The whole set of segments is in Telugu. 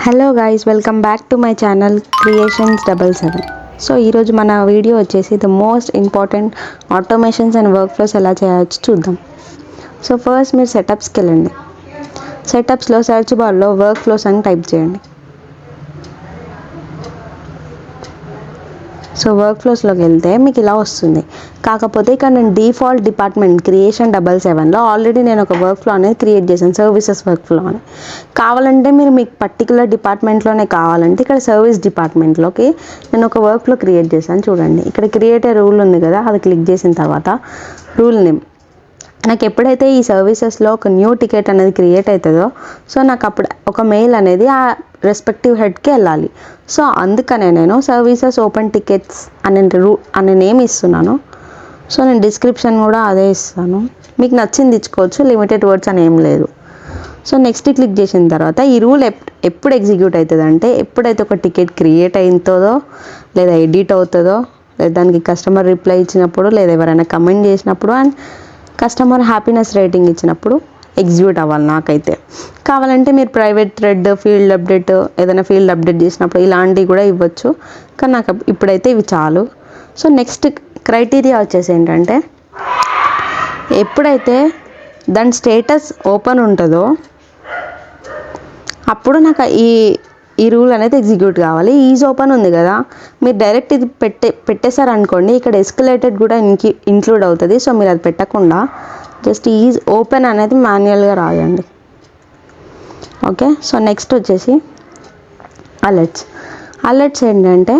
Hello guys, welcome back to my channel creations 77. So ఈరోజు మన వీడియో వచ్చేసి the most important automations and work flows ఎలా చేయొచ్చు చూద్దాం. సో ఫస్ట్ మీరు సెటప్స్కి వెళ్ళండి. సెటప్స్లో సెర్చ్ బార్లో వర్క్ ఫ్లోస్ అని టైప్ చేయండి. సో వర్క్ ఫ్లోస్లోకి వెళ్తే మీకు ఇలా వస్తుంది. కాకపోతే ఇక్కడ నేను డిఫాల్ట్ డిపార్ట్మెంట్ క్రియేషన్ 77లో ఆల్రెడీ నేను ఒక వర్క్ ఫ్లో అనేది క్రియేట్ చేశాను, సర్వీసెస్ వర్క్ ఫ్లో అని. కావాలంటే మీరు మీకు పర్టికులర్ డిపార్ట్మెంట్లోనే కావాలంటే ఇక్కడ సర్వీస్ డిపార్ట్మెంట్లోకి నేను ఒక వర్క్ ఫ్లో క్రియేట్ చేశాను. చూడండి, ఇక్కడ క్రియేట్ రూల్ ఉంది కదా, అది క్లిక్ చేసిన తర్వాత రూల్ నేమ్ నాకు ఎప్పుడైతే ఈ సర్వీసెస్లో ఒక న్యూ టికెట్ అనేది క్రియేట్ అవుతుందో సో నాకు అప్పుడు ఒక మెయిల్ అనేది ఆ రెస్పెక్టివ్ హెడ్కి వెళ్ళాలి. సో అందుకనే నేను సర్వీసెస్ ఓపెన్ టికెట్స్ అనే నేమ్ ఇస్తున్నాను. సో నేను డిస్క్రిప్షన్ కూడా అదే ఇస్తాను, మీకు నచ్చింది ఇచ్చుకోవచ్చు, లిమిటెడ్ వర్డ్స్ అని ఏం లేదు. సో నెక్స్ట్ క్లిక్ చేసిన తర్వాత ఈ రూల్ ఎప్పుడు ఎగ్జిక్యూట్ అవుతుంది అంటే ఎప్పుడైతే ఒక టికెట్ క్రియేట్ అవుతుందో లేదా ఎడిట్ అవుతుందో లేదా దానికి కస్టమర్ రిప్లై ఇచ్చినప్పుడు లేదా ఎవరైనా కమెంట్ చేసినప్పుడు అండ్ కస్టమర్ హ్యాపీనెస్ రేటింగ్ ఇచ్చినప్పుడు ఎగ్జిక్యూట్ అవ్వాలి. నాకైతే కావాలంటే మీరు ప్రైవేట్ థ్రెడ్ ఫీల్డ్ అప్డేట్ ఏదైనా ఫీల్డ్ అప్డేట్ చేసినప్పుడు ఇలాంటివి కూడా ఇవ్వచ్చు, కానీ నాకు ఇప్పుడైతే ఇవి చాలు. సో నెక్స్ట్ క్రైటీరియా వచ్చేసి ఏంటంటే ఎప్పుడైతే దాని స్టేటస్ ఓపెన్ ఉంటుందో అప్పుడు నాకు ఈ రూల్ అనేది ఎగ్జిక్యూట్ కావాలి. ఈజ్ ఓపెన్ ఉంది కదా, మీరు డైరెక్ట్ ఇది పెట్టేశారనుకోండి ఇక్కడ ఎస్కలేటెడ్ కూడా ఇంక్లూడ్ అవుతుంది. సో మీరు అది పెట్టకుండా జస్ట్ ఈజ్ ఓపెన్ అనేది మాన్యువల్గా రాయండి. ఓకే, సో నెక్స్ట్ వచ్చేసి అలర్ట్స్ ఏంటంటే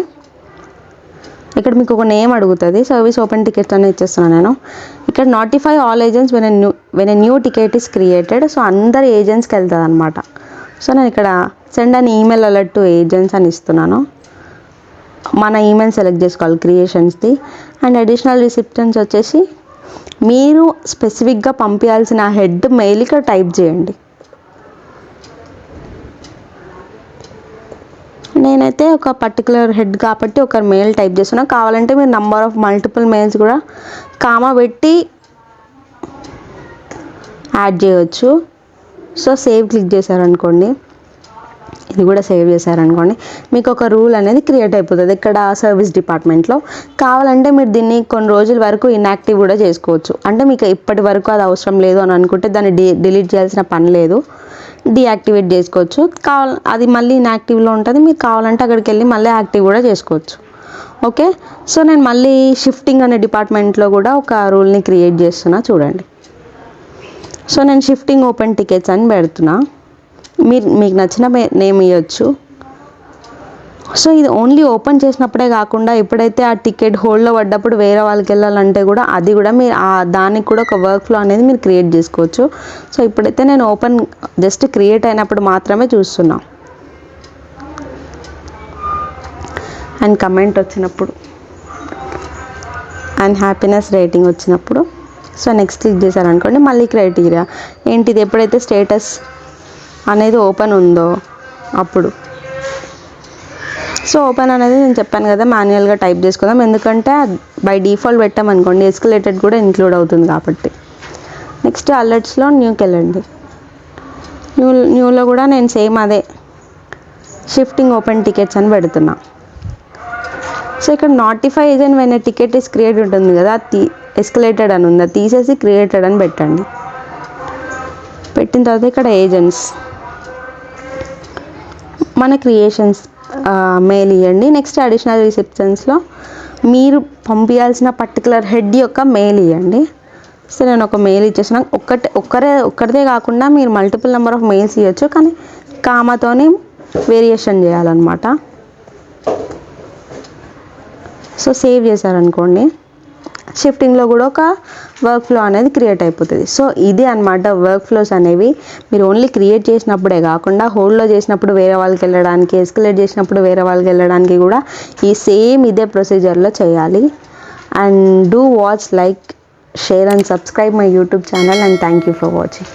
ఇక్కడ మీకు ఒక నేమ్ అడుగుతుంది, సర్వీస్ ఓపెన్ టికెట్స్ అనేది ఇచ్చేస్తున్నాను నేను. ఇక్కడ notify all agents when a new ticket is created. So అందరు ఏజెంట్స్కి వెళ్తుంది అనమాట. సో నేను ఇక్కడ send an email alert to agents అని ఇస్తున్నాను. మన ఈమెయిల్ సెలెక్ట్ చేసుకోవాలి క్రియేషన్స్ది. అండ్ అడిషనల్ రిసిప్టెన్స్ వచ్చేసి మీరు స్పెసిఫిక్గా పంపించాల్సిన హెడ్ మెయిల్ ఇక్కడ టైప్ చేయండి. నేనైతే ఒక పర్టికులర్ హెడ్ కాబట్టి ఒక మెయిల్ టైప్ చేస్తున్నా. కావాలంటే మీరు నంబర్ ఆఫ్ మల్టిపుల్ మెయిల్స్ కూడా కామా పెట్టి యాడ్ చేయవచ్చు. సో సేవ్ క్లిక్ చేశారనుకోండి, ఇది కూడా సేవ్ చేశారనుకోండి, మీకు ఒక రూల్ అనేది క్రియేట్ అయిపోతుంది ఇక్కడ సర్వీస్ డిపార్ట్మెంట్లో. కావాలంటే మీరు దీన్ని కొన్ని రోజుల వరకు ఇన్యాక్టివ్ కూడా చేసుకోవచ్చు. అంటే మీకు ఇప్పటి వరకు అది అవసరం లేదు అని అనుకుంటే దాన్ని డిలీట్ చేయాల్సిన పని లేదు, డీయాక్టివేట్ చేసుకోవచ్చు. అది మళ్ళీ ఇన్యాక్టివ్లో ఉంటుంది, మీరు కావాలంటే అక్కడికి వెళ్ళి మళ్ళీ యాక్టివ్ కూడా చేసుకోవచ్చు. ఓకే, సో నేను మళ్ళీ షిఫ్టింగ్ అనే డిపార్ట్మెంట్లో కూడా ఒక రూల్ని క్రియేట్ చేస్తున్నా చూడండి. సో నేను షిఫ్టింగ్ ఓపెన్ టికెట్స్ అని పెడుతున్నా, మీకు నచ్చిన నేమ్ ఇవ్వచ్చు. సో ఇది ఓన్లీ ఓపెన్ చేసినప్పుడే కాకుండా ఎప్పుడైతే ఆ టికెట్ హోల్డ్లో పడ్డప్పుడు వేరే వాళ్ళకి వెళ్ళాలంటే కూడా అది కూడా మీరు దానికి కూడా ఒక వర్క్ ఫ్లో అనేది మీరు క్రియేట్ చేసుకోవచ్చు. సో ఇప్పుడైతే నేను ఓపెన్ జస్ట్ క్రియేట్ అయినప్పుడు మాత్రమే చూస్తున్నా. అండ్ కమెంట్ వచ్చినప్పుడు అండ్ హ్యాపీనెస్ రేటింగ్ వచ్చినప్పుడు సో నెక్స్ట్ క్లిక్ చేశారనుకోండి, మళ్ళీ క్రైటీరియా ఏంటిది ఎప్పుడైతే స్టేటస్ అనేది ఓపెన్ ఉందో అప్పుడు. సో ఓపెన్ అనేది నేను చెప్పాను కదా మాన్యువల్గా టైప్ చేసుకుందాం, ఎందుకంటే బై డిఫాల్ట్ పెట్టామనుకోండి ఎస్కలేటెడ్ కూడా ఇంక్లూడ్ అవుతుంది కాబట్టి. నెక్స్ట్ అలర్ట్స్లో న్యూకి వెళ్ళండి. న్యూలో కూడా నేను సేమ్ అదే షిఫ్టింగ్ ఓపెన్ టికెట్స్ అని పెడుతున్నా. సో ఇక్కడ notify agent when a ticket is create ఉంటుంది కదా, ఎస్కలేటెడ్ అని ఉంది, తీసేసి క్రియేటెడ్ అని పెట్టండి. పెట్టిన తర్వాత ఇక్కడ ఏజెంట్స్ మన క్రియేషన్స్ మెయిల్ ఇవ్వండి. నెక్స్ట్ అడిషనల్ రిసిప్షన్స్లో మీరు పంపించాల్సిన పర్టికులర్ హెడ్ యొక్క మెయిల్ ఇవ్వండి. సో నేను ఒక మెయిల్ ఇచ్చేసిన ఒక్కరిదే కాకుండా మీరు మల్టిపుల్ నెంబర్ ఆఫ్ మెయిల్స్ ఇవ్వచ్చు, కానీ కామాతోని వేరియేషన్ చేయాలన్నమాట. సో సేవ్ చేశారనుకోండి, షిఫ్టింగ్లో కూడా ఒక వర్క్ ఫ్లో అనేది క్రియేట్ అయిపోతుంది. సో ఇది అనమాట వర్క్ ఫ్లోస్ అనేవి. మీరు ఓన్లీ క్రియేట్ చేసినప్పుడే కాకుండా హోల్డ్లో చేసినప్పుడు వేరే వాళ్ళకి వెళ్ళడానికి, ఎస్కలేట్ చేసినప్పుడు వేరే వాళ్ళకి వెళ్ళడానికి కూడా ఈ సేమ్ ఇదే ప్రొసీజర్లో చేయాలి. And do watch, like, share and subscribe my YouTube channel and thank you for watching.